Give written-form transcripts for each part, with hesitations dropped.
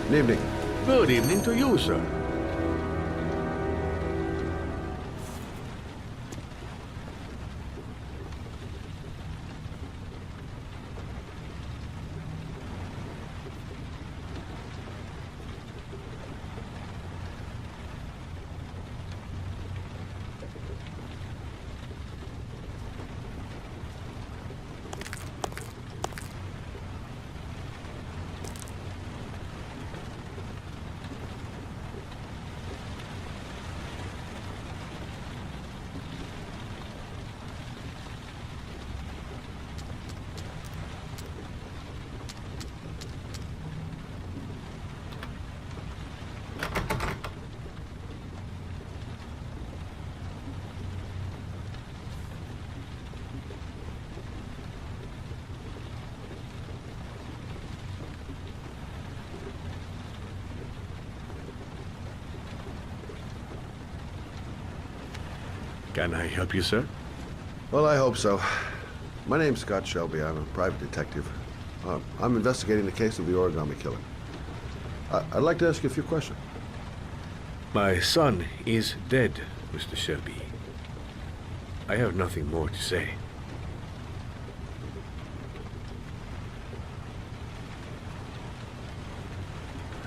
Good evening. Good evening to you, sir. Can I help you, sir? Well, I hope so. My name's Scott Shelby. I'm a private detective. I'm investigating the case of the origami killer. I'd like to ask you a few questions. My son is dead, Mr. Shelby. I have nothing more to say.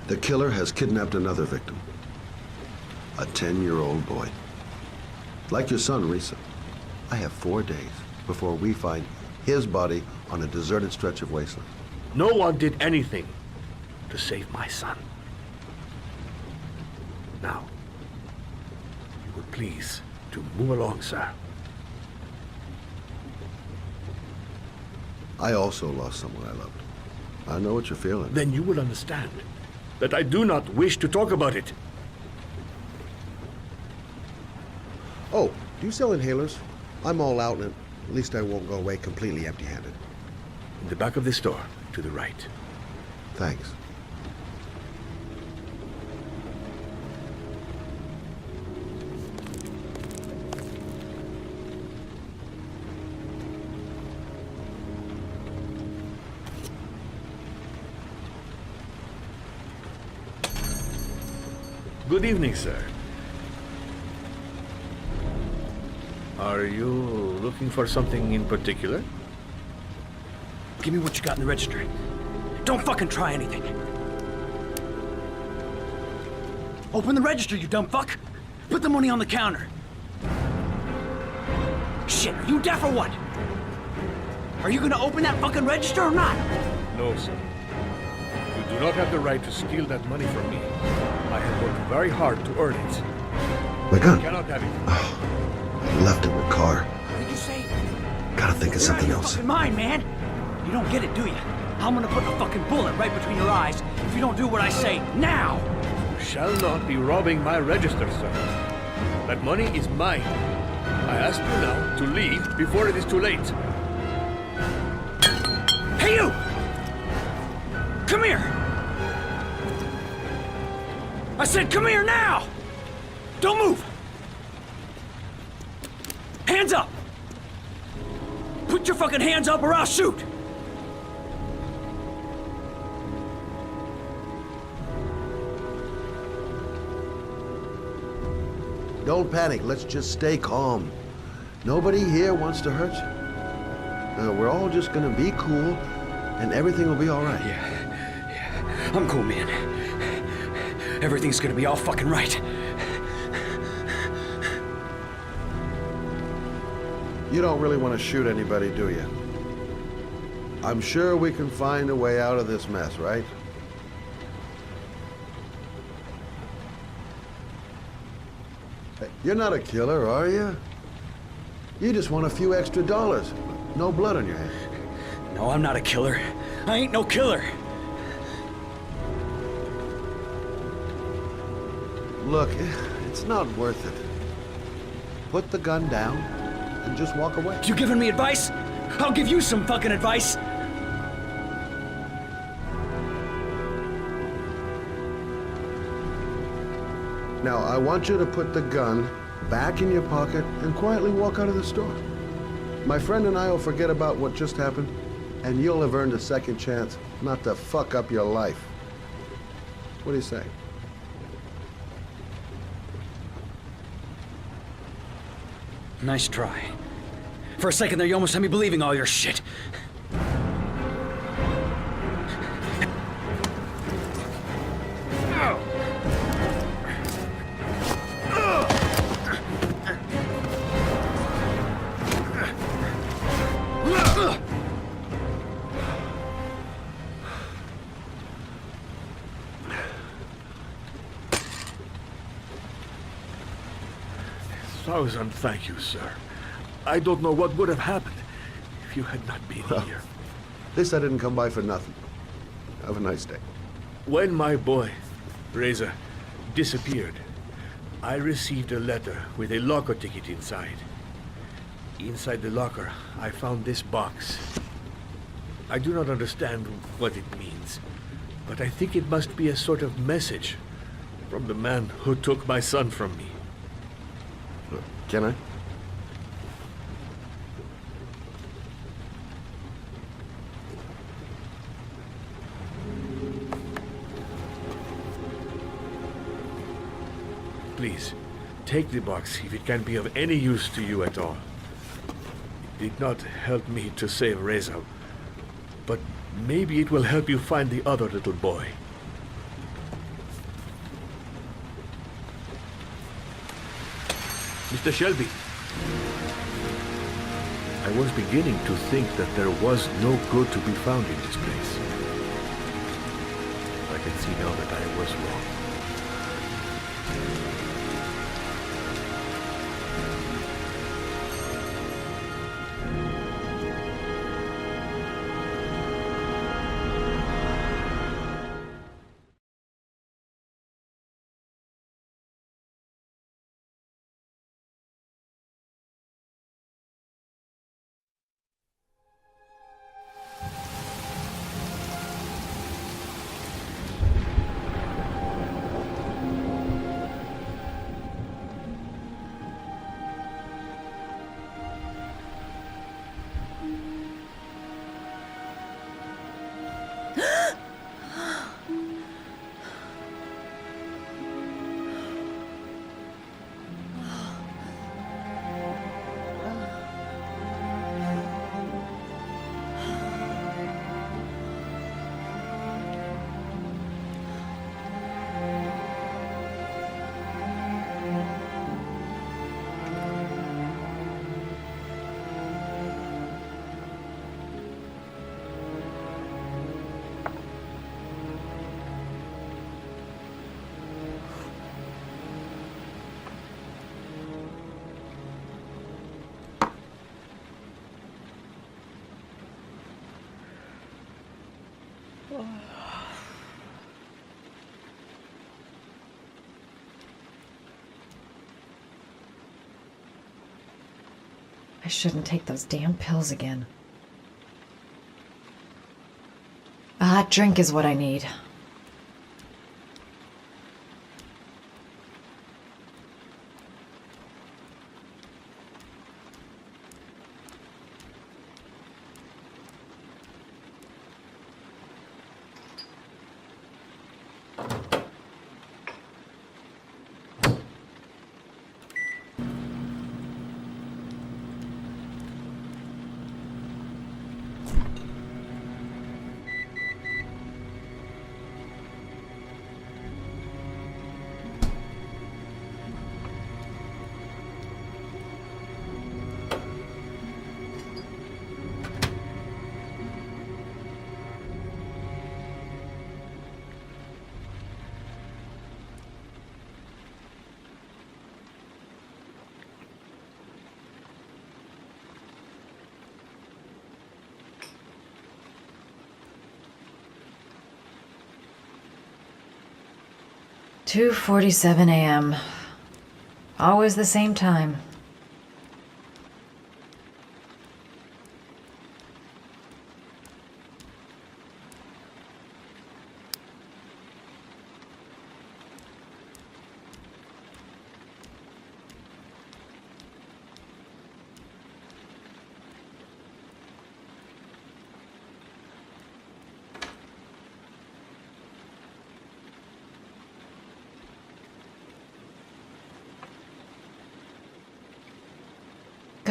The killer has kidnapped another victim. A 10-year-old boy. Like your son, Risa. I have 4 days before we find his body on a deserted stretch of wasteland. No one did anything to save my son. Now, you would please to move along, sir. I also lost someone I loved. I know what you're feeling. Then you will understand that I do not wish to talk about it. Oh, do you sell inhalers? I'm all out, and at least I won't go away completely empty-handed. In the back of the store, to the right. Thanks. Good evening, sir. Are you looking for something in particular? Give me what you got in the register. Don't fucking try anything. Open the register, you dumb fuck. Put the money on the counter. Shit, are you deaf or what? Are you gonna open that fucking register or not? No, sir. You do not have the right to steal that money from me. I have worked very hard to earn it. My gun. You cannot have it. Oh, I left it in the car. What did you say? Gotta think of something You're out of your else. fucking mind, man. You don't get it, do you? I'm gonna put a fucking bullet right between your eyes if you don't do what I say now. You shall not be robbing my register, sir. That money is mine. I ask you now to leave before it is too late. Hey, you! Come here! I said come here now! Don't move! Hands up! Put your fucking hands up or I'll shoot! Don't panic. Let's just stay calm. Nobody here wants to hurt you. We're all just gonna be cool, and everything will be all right. Yeah. I'm cool, man. Everything's gonna be all fucking right. You don't really want to shoot anybody, do you? I'm sure we can find a way out of this mess, right? Hey, you're not a killer, are you? You just want a few extra dollars. No blood on your hands. No, I'm not a killer. I ain't no killer. Look, it's not worth it. Put the gun down and just walk away. You giving me advice? I'll give you some fucking advice. Now, I want you to put the gun back in your pocket and quietly walk out of the store. My friend and I will forget about what just happened, and you'll have earned a second chance not to fuck up your life. What do you say? Nice try. For a second there, you almost had me believing all your shit. Thousand thank you, sir. I don't know what would have happened if you had not been here. At least I didn't come by for nothing. Have a nice day. When my boy, Reza, disappeared, I received a letter with a locker ticket inside. Inside the locker, I found this box. I do not understand what it means, but I think it must be a sort of message from the man who took my son from me. Can I? Please, take the box if it can be of any use to you at all. It did not help me to save Reza, but maybe it will help you find the other little boy. Mr. Shelby, I was beginning to think that there was no good to be found in this place. I can see now that I was wrong. I shouldn't take those damn pills again. A hot drink is what I need. "2:47 a.m. Always the same time.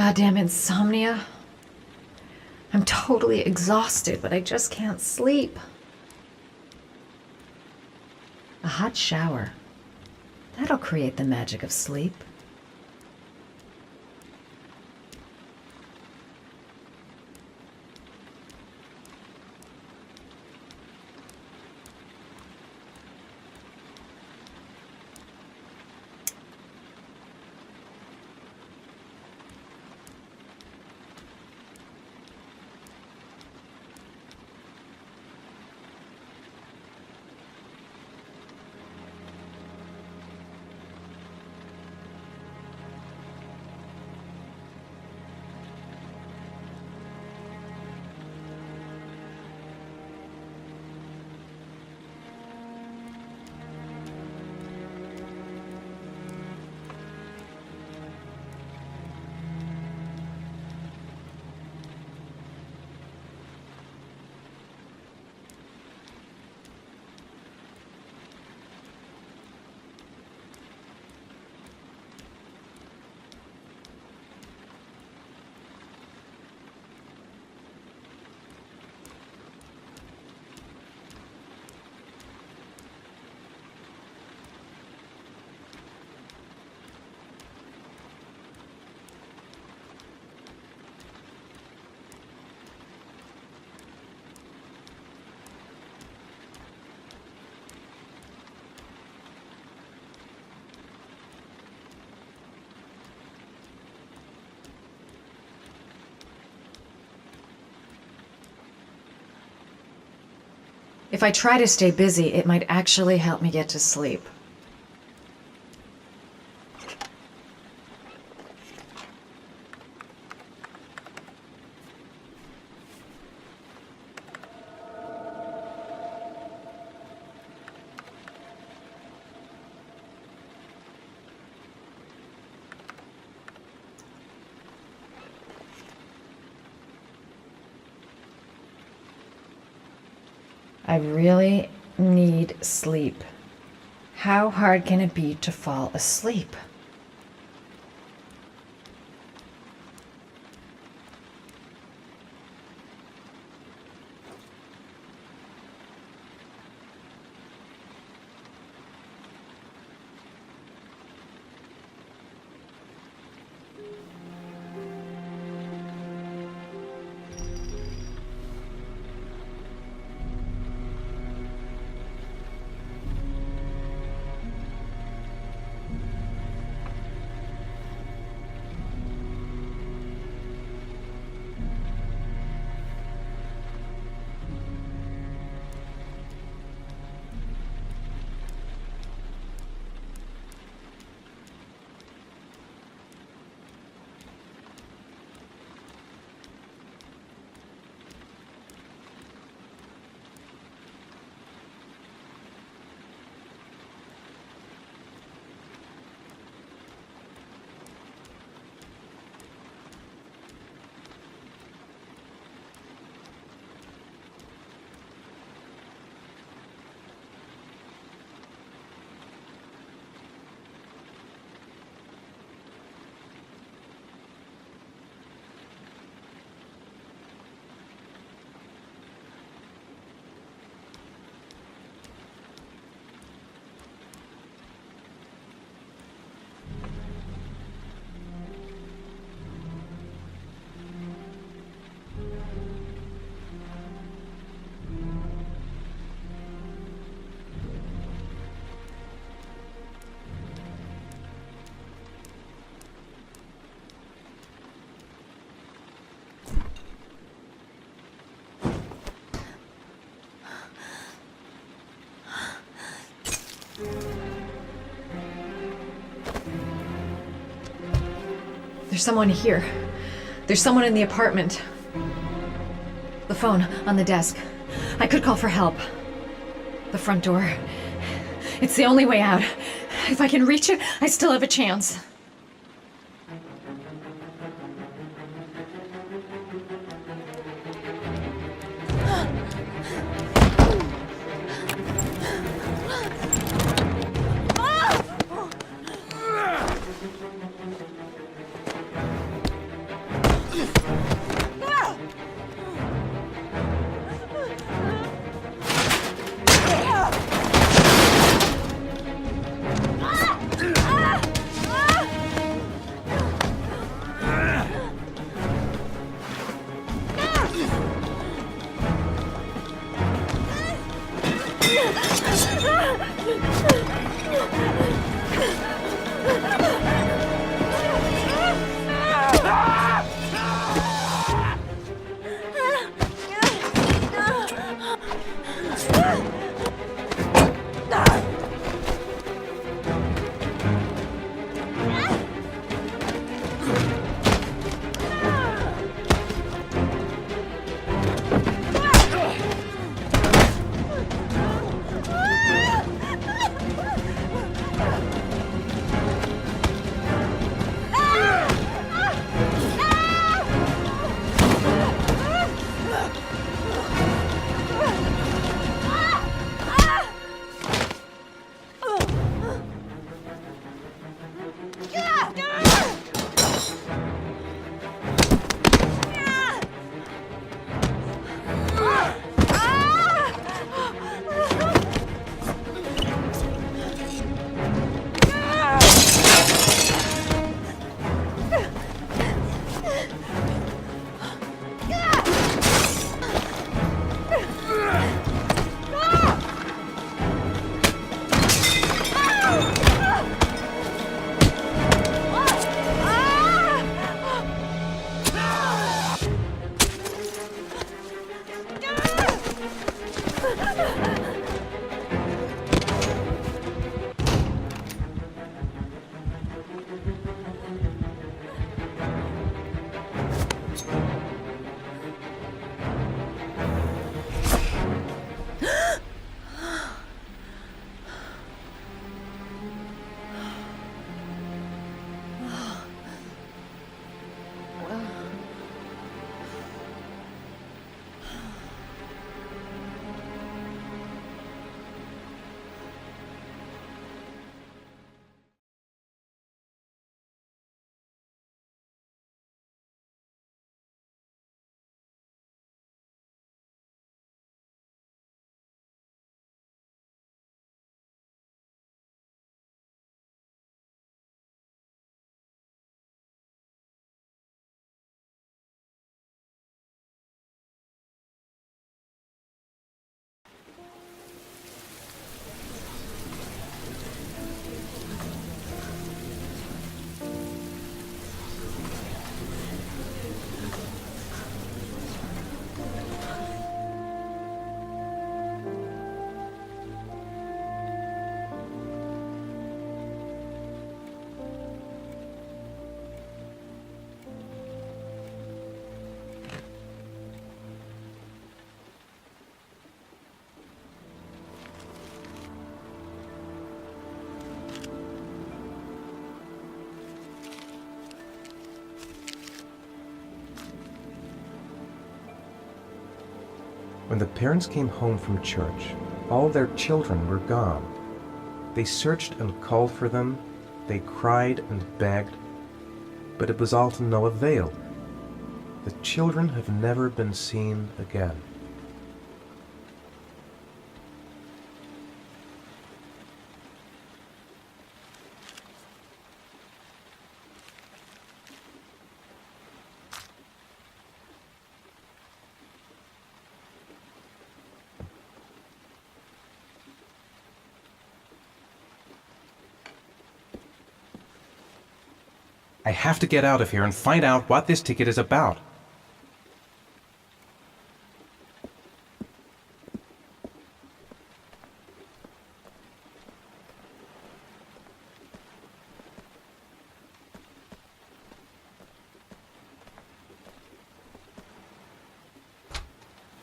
goddamn insomnia. I'm totally exhausted, but I just can't sleep. A hot shower. That'll create the magic of sleep. If I try to stay busy, it might actually help me get to sleep. I really need sleep. How hard can it be to fall asleep? There's someone here. There's someone in the apartment. The phone on the desk. I could call for help. The front door. It's the only way out. If I can reach it, I still have a chance. When the parents came home from church, all their children were gone. They searched and called for them, they cried and begged, but it was all to no avail. The children have never been seen again. I have to get out of here and find out what this ticket is about.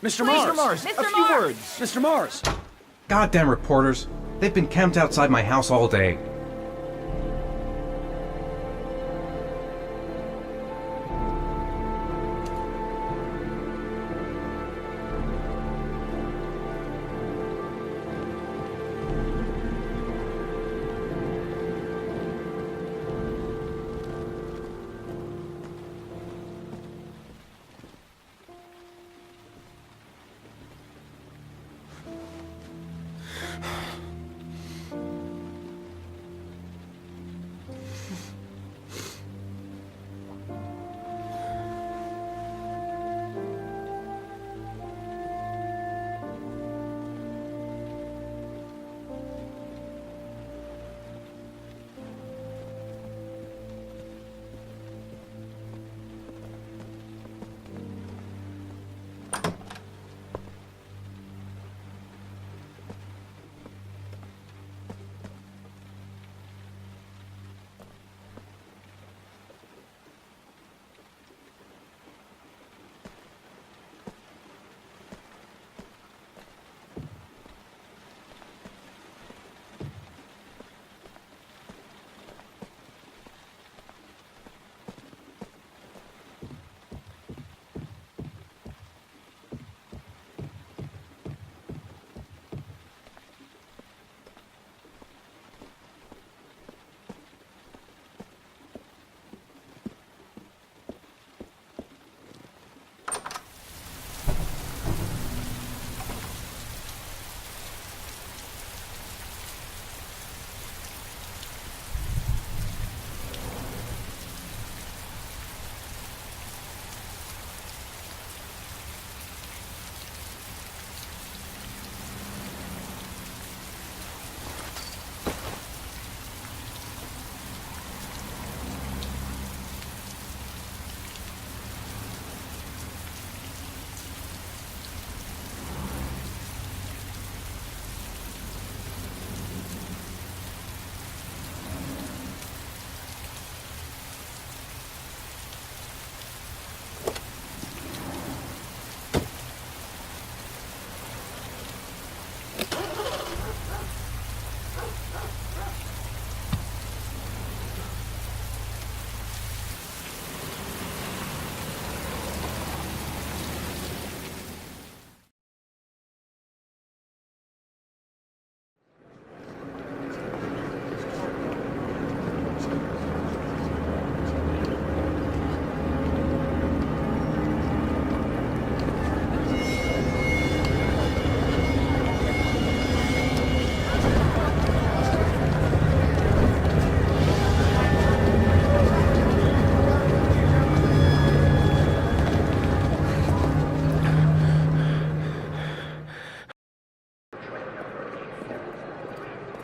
Mr. Mars! A few words! Mr. Mars! Goddamn reporters! They've been camped outside my house all day.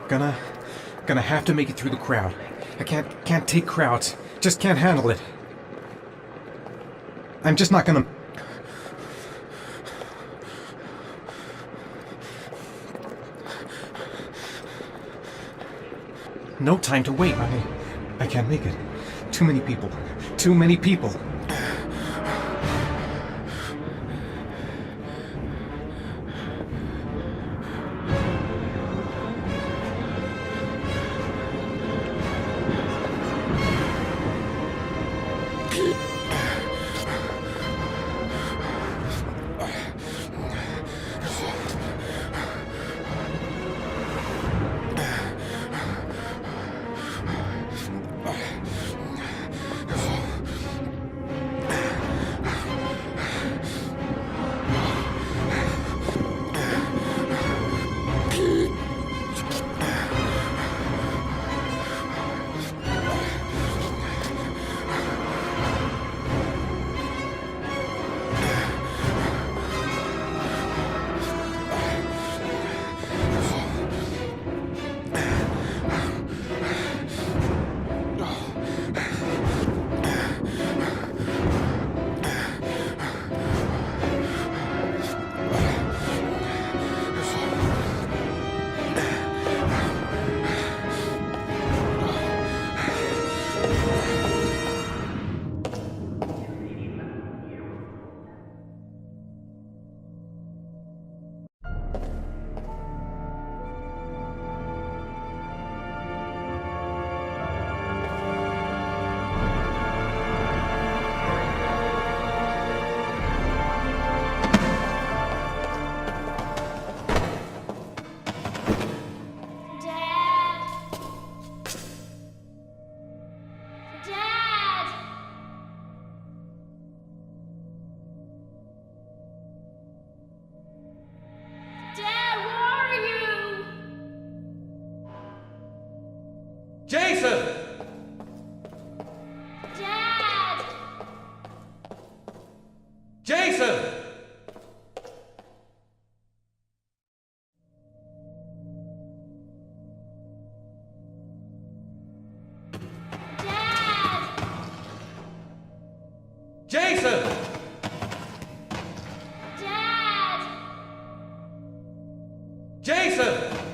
Gonna have to make it through the crowd. I can't take crowds. Just can't handle it. I'm just not gonna... No time to wait. I can't make it. Too many people. Too many people. Jason! Dad! Jason! Dad! Jason! Dad! Jason!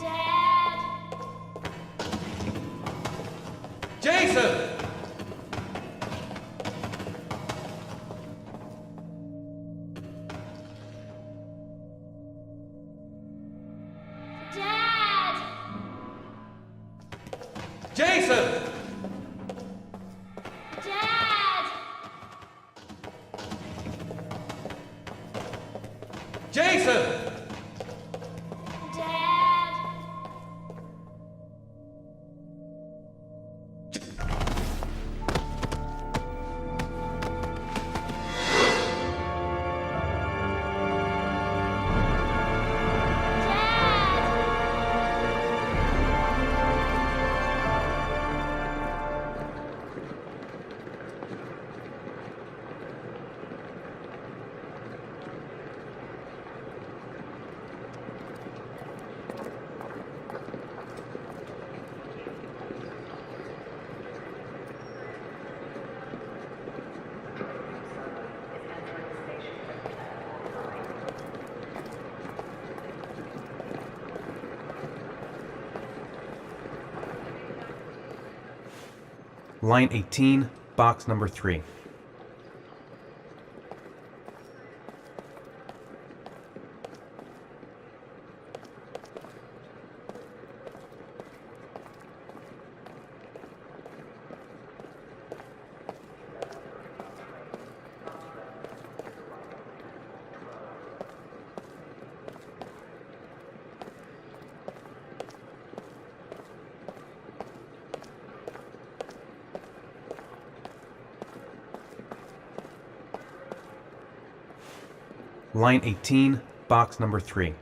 Dad! Jason! Dad! Jason! Dad! Jason! Dad! Dad! Line 18, box number 3. Line 18, box number 3.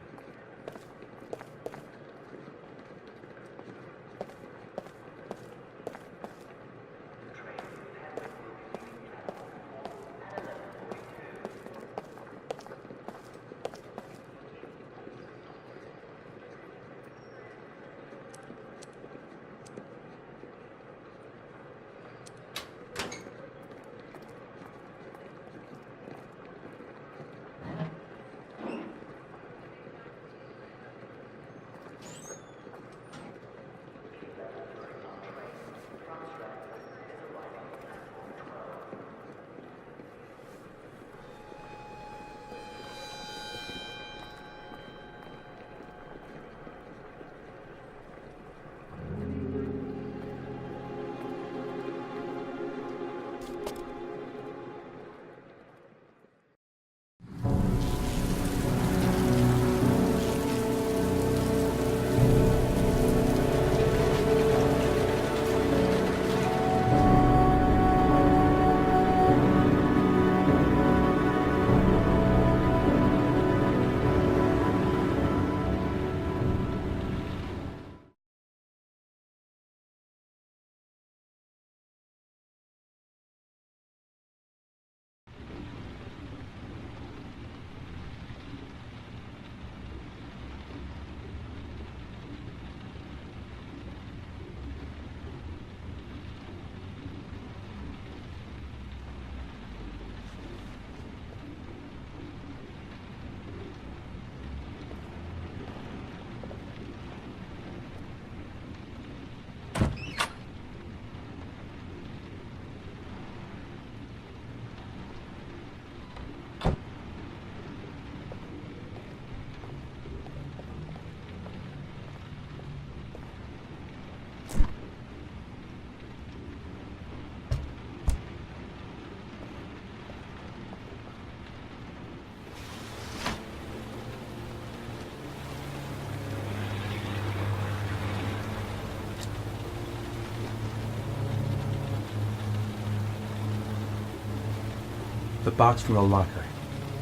The box from the locker.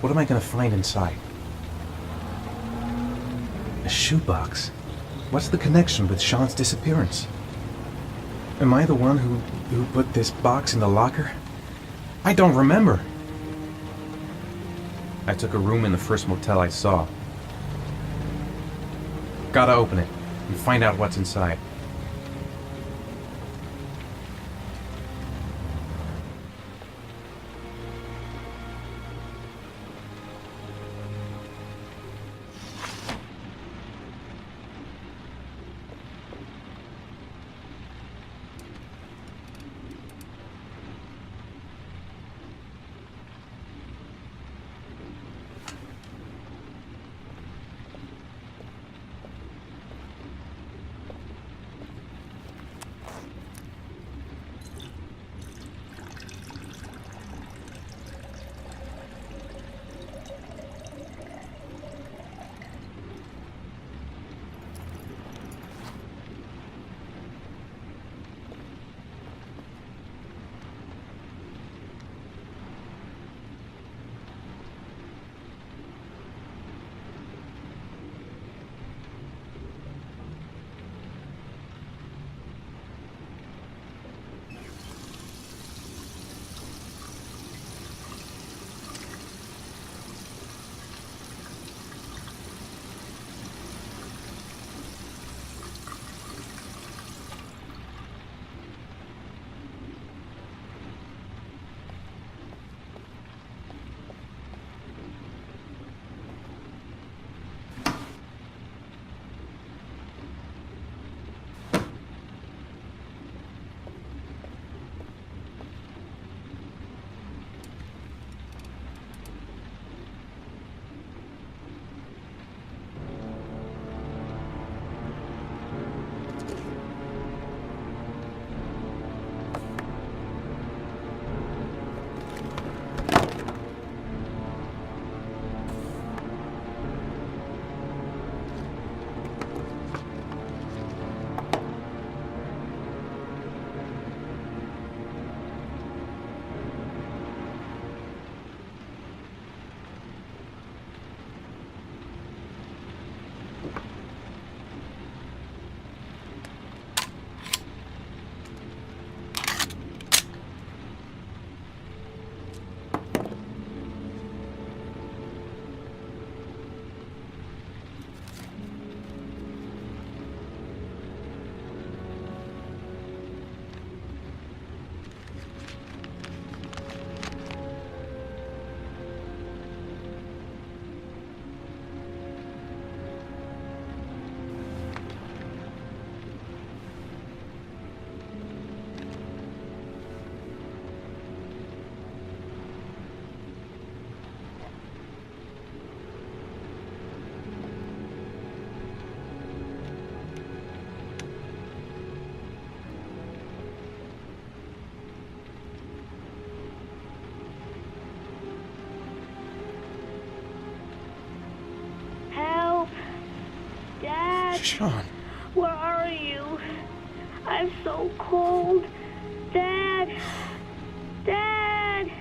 What am I going to find inside? A shoebox. What's the connection with Sean's disappearance? Am I the one who put this box in the locker? I don't remember. I took a room in the first motel I saw. Gotta open it and find out what's inside. Sean. Where are you? I'm so cold. Dad! Dad!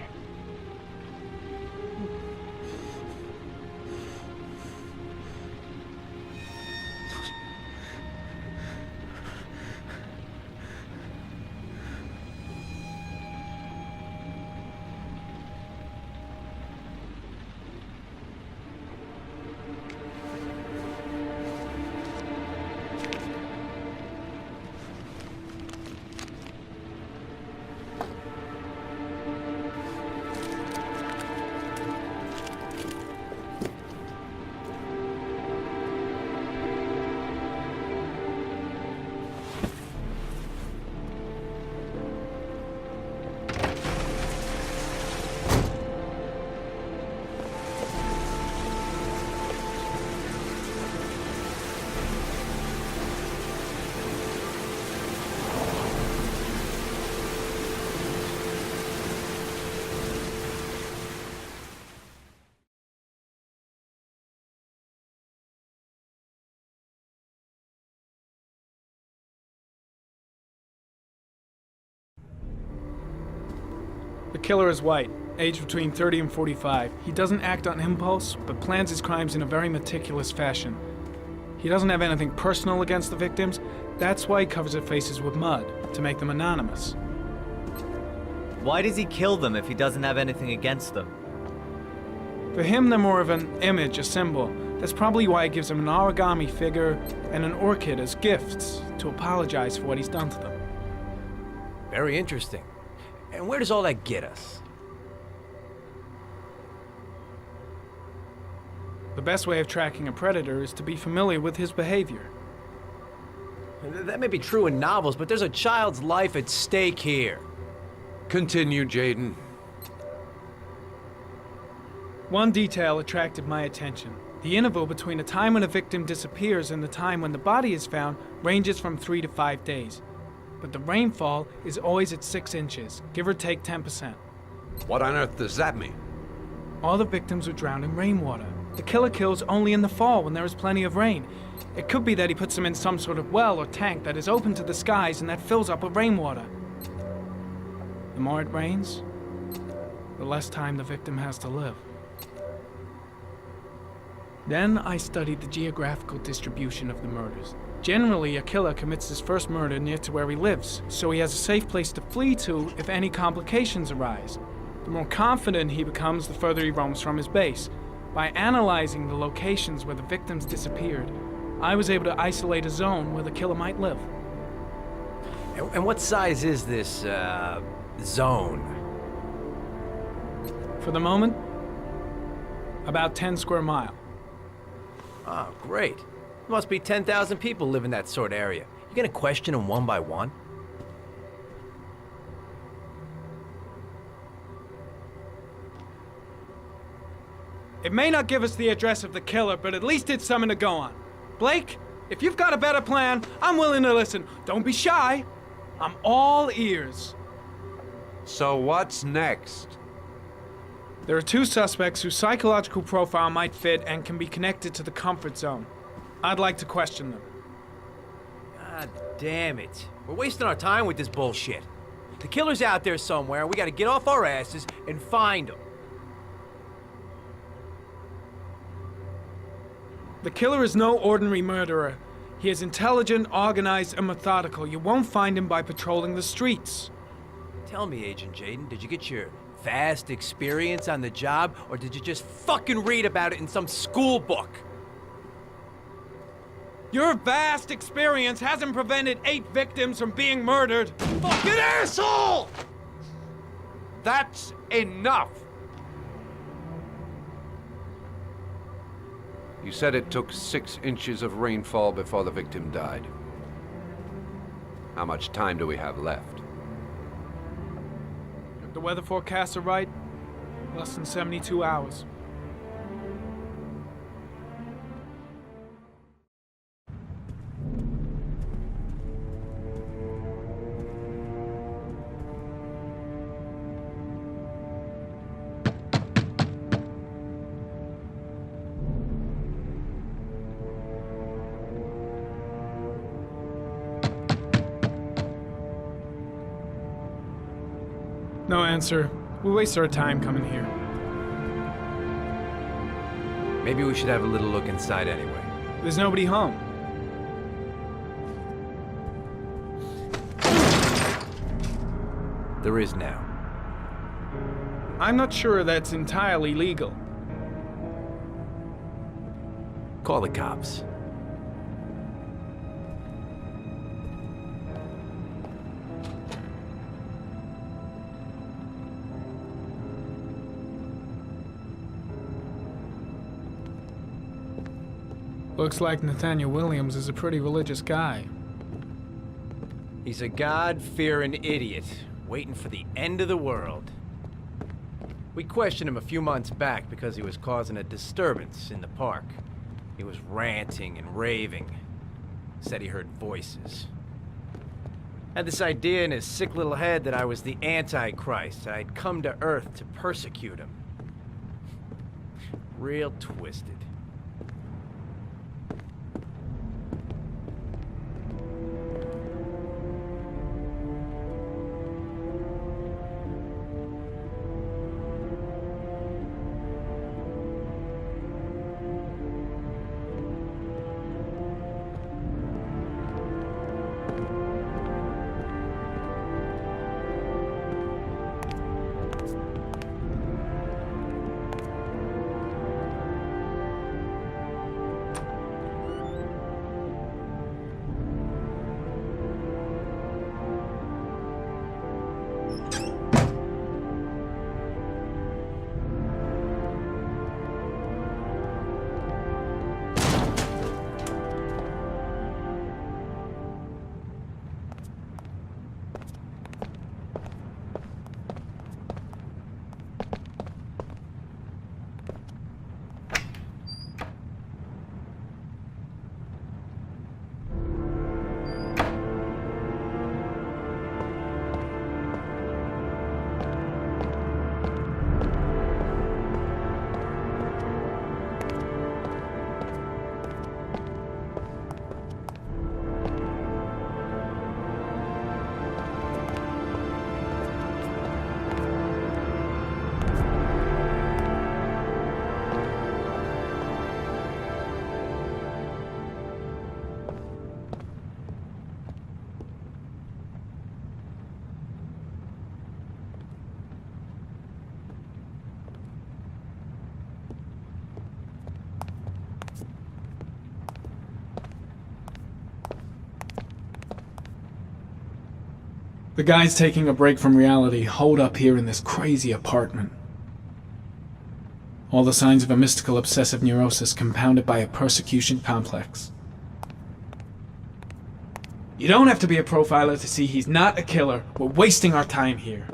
The killer is white. aged between 30 and 45. He doesn't act on impulse, but plans his crimes in a very meticulous fashion. He doesn't have anything personal against the victims. That's why he covers their faces with mud, to make them anonymous. Why does he kill them if he doesn't have anything against them? For him, they're more of an image, a symbol. That's probably why he gives them an origami figure and an orchid as gifts to apologize for what he's done to them. Very interesting. And where does all that get us? The best way of tracking a predator is to be familiar with his behavior. That may be true in novels, but there's a child's life at stake here. Continue, Jaden. One detail attracted my attention. The interval between the time when a victim disappears and the time when the body is found ranges from 3 to 5 days. But the rainfall is always at 6 inches, give or take 10%. What on earth does that mean? All the victims were drowned in rainwater. The killer kills only in the fall when there is plenty of rain. It could be that he puts them in some sort of well or tank that is open to the skies and that fills up with rainwater. The more it rains, the less time the victim has to live. Then I studied the geographical distribution of the murders. Generally, a killer commits his first murder near to where he lives, so he has a safe place to flee to if any complications arise. The more confident he becomes, the further he roams from his base. By analyzing the locations where the victims disappeared, I was able to isolate a zone where the killer might live. And what size is this, zone? For the moment, about 10 square miles. Oh, great. Must be 10,000 people live in that sort of area. You gonna question them one by one? It may not give us the address of the killer, but at least it's something to go on. Blake, if you've got a better plan, I'm willing to listen. Don't be shy. I'm all ears. So what's next? There are 2 suspects whose psychological profile might fit and can be connected to the comfort zone. I'd like to question them. God damn it. We're wasting our time with this bullshit. The killer's out there somewhere. We gotta get off our asses and find him. The killer is no ordinary murderer. He is intelligent, organized, and methodical. You won't find him by patrolling the streets. Tell me, Agent Jaden, did you get your vast experience on the job, or did you just fucking read about it in some school book? Your vast experience hasn't prevented 8 victims from being murdered. Fucking asshole! That's enough! You said it took 6 inches of rainfall before the victim died. How much time do we have left? If the weather forecasts are right, less than 72 hours. No answer. We waste our time coming here. Maybe we should have a little look inside anyway. There's nobody home. There is now. I'm not sure that's entirely legal. Call the cops. Looks like Nathaniel Williams is a pretty religious guy. He's a God-fearing idiot, waiting for the end of the world. We questioned him a few months back because he was causing a disturbance in the park. He was ranting and raving. Said he heard voices. Had this idea in his sick little head that I was the Antichrist, that I'd come to Earth to persecute him. Real twisted. The guy's taking a break from reality, holed up here in this crazy apartment. All the signs of a mystical obsessive neurosis compounded by a persecution complex. You don't have to be a profiler to see he's not a killer. We're wasting our time here.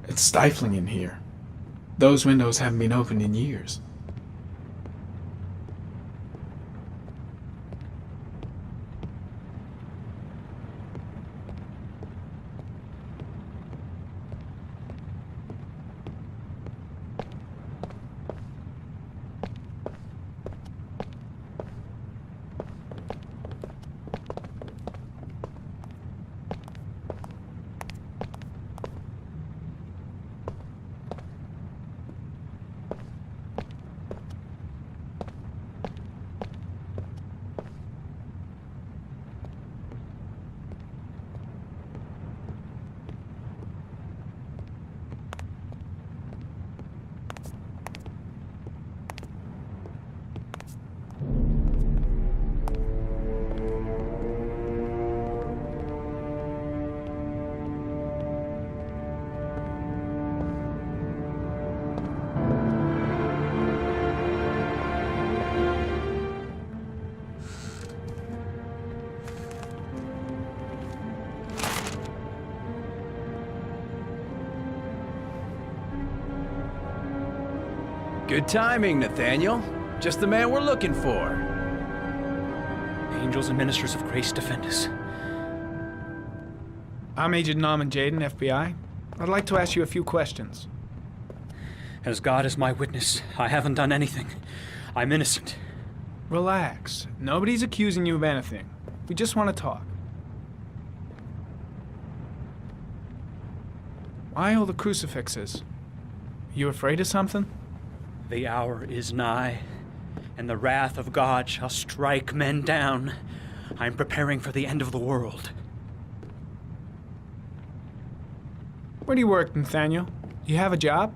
It's stifling in here. Those windows haven't been opened in years. Good timing, Nathaniel. Just the man we're looking for. Angels and ministers of grace defend us. I'm Agent Norman Jaden, FBI. I'd like to ask you a few questions. As God is my witness, I haven't done anything. I'm innocent. Relax. Nobody's accusing you of anything. We just want to talk. Why all the crucifixes? You afraid of something? The hour is nigh, and the wrath of God shall strike men down. I'm preparing for the end of the world. Where do you work, Nathaniel? Do you have a job?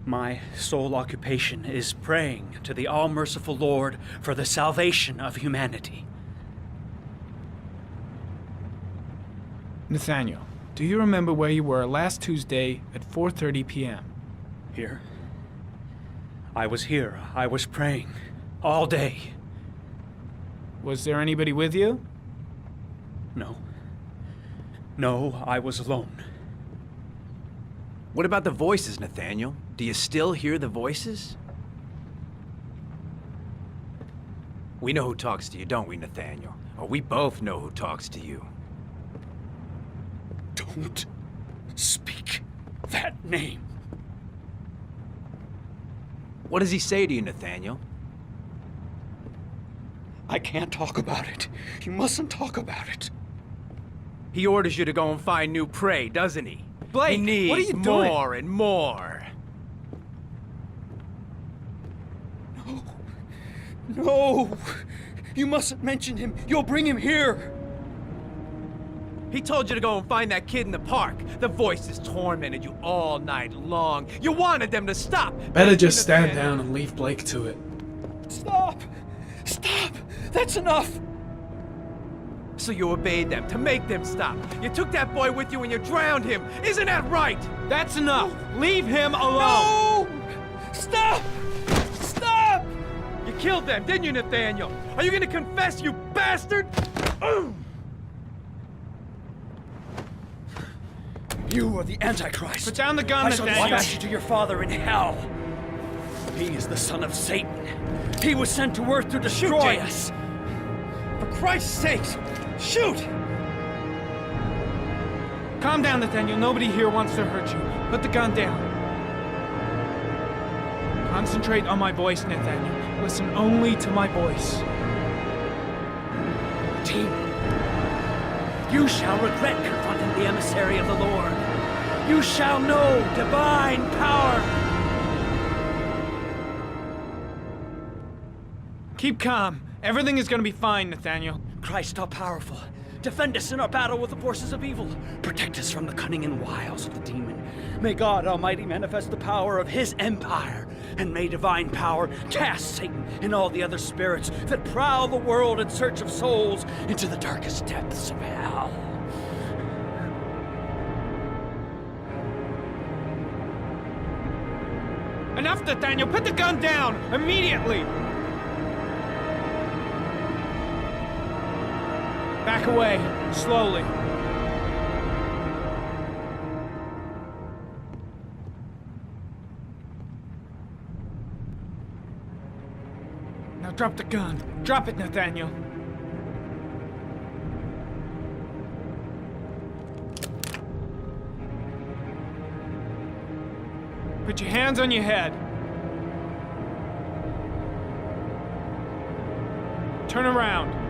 My sole occupation is praying to the all-merciful Lord for the salvation of humanity. Nathaniel, do you remember where you were last Tuesday at 4:30 p.m.? Here? I was here. I was praying. All day. Was there anybody with you? No. No, I was alone. What about the voices, Nathaniel? Do you still hear the voices? We know who talks to you, don't we, Nathaniel? Or we both know who talks to you. Don't speak that name. What does he say to you, Nathaniel? I can't talk about it. You mustn't talk about it. He orders you to go and find new prey, doesn't he? Blake, he needs what are you doing? more and more. No! You mustn't mention him. You'll bring him here. He told you to go and find that kid in the park. The voices tormented you all night long. You wanted them to stop. Better just stand down and leave Blake to it. Stop! Stop! That's enough! So you obeyed them to make them stop. You took that boy with you and you drowned him. Isn't that right? That's enough! Leave him alone! No! Stop! Stop! You killed them, didn't you, Nathaniel? Are you gonna confess, you bastard? You are the Antichrist. Put down the gun, I shall Nathaniel. dispatch you to your father in hell. He is the son of Satan. He was sent to earth to destroy us. For Christ's sakes, shoot! Calm down, Nathaniel. Nobody here wants to hurt you. Put the gun down. Concentrate on my voice, Nathaniel. Listen only to my voice. Demon, you shall regret confronting the emissary of the Lord. You shall know divine power. Keep calm. Everything is going to be fine, Nathaniel. Christ all-powerful, defend us in our battle with the forces of evil. Protect us from the cunning and wiles of the demon. May God Almighty manifest the power of his empire and may divine power cast Satan and all the other spirits that prowl the world in search of souls into the darkest depths of hell. Enough, Nathaniel! Put the gun down! Immediately! Back away, slowly. Now drop the gun. Drop it, Nathaniel. Put your hands on your head. Turn around.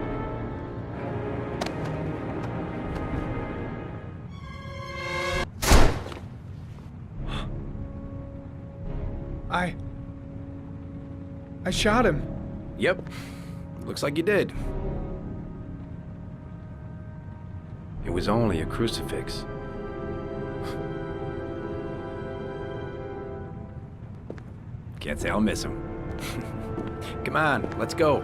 I shot him. Yep. Looks like you did. It was only a crucifix. Can't say I'll miss him. Come on, let's go.